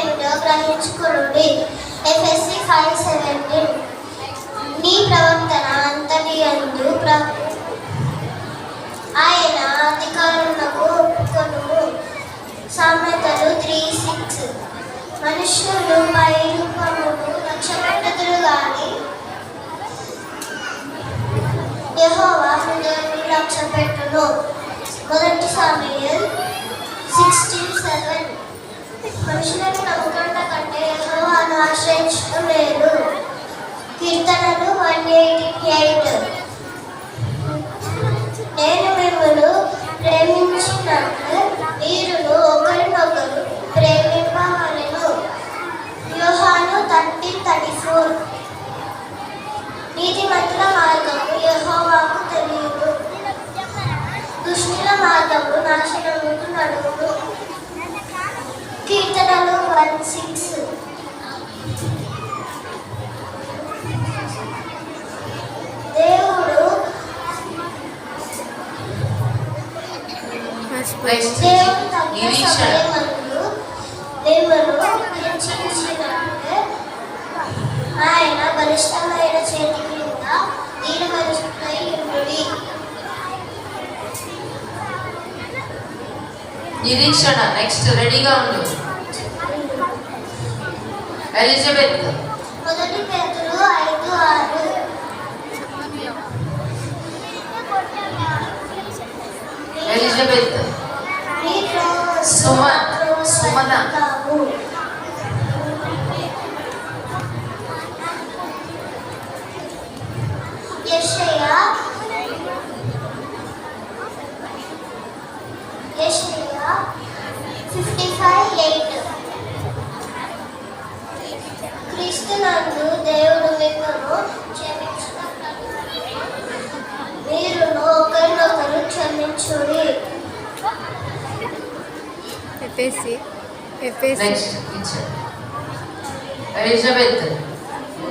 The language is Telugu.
ఏమిటో గ్రహించుకొనుడి. ఎఫెసీ 5:17 నీ ప్రవర్తన అంతటి యందు ఆయన అధికారులకు ఒప్పుకొనుము. సామెతలు 3:6 మనుష్యులు పై రూపమును లక్ష్యపెట్టుదురు గాని యెహోవా హృదయమును లక్ష్యపెట్టును. 1 సమూయేలు 16:7 మనుషులను నమ్ముకొనుట కంటే యెహోవాను ఆశ్రయించడం మేలు. కీర్తనలు 118 నేను మిమ్మల్ని ప్రేమించినట్లు మీరును ఒకరినొకరు ప్రేమింపవలెను. యోహాను 13:34 నీతిమంతుల మార్గము యెహోవాకు తెలియదు, దుష్టుల మార్గము నాశనముకు నడుమును. కీర్తనలు 1:6 దేవుడు తగిన సమయమందు మిమ్మల్ని హెచ్చించినట్లే ఆయన బలిష్టమైన చేతి క్రింద దీనమనస్కులై ఉండుడి. నిరీక్షణ. నెక్స్ట్ రెడీగా ఉండు. ఎలిజబెత్ 1 పేతురు 5:6 ఎలిజబెత్ సుమన యెషయా 55:8 క్రీస్తునందు దేవుడు మిమ్మల్ని క్షమించుటకు మీరును ఒకరినొకరు క్షమించుడి. ఎలిజబెత్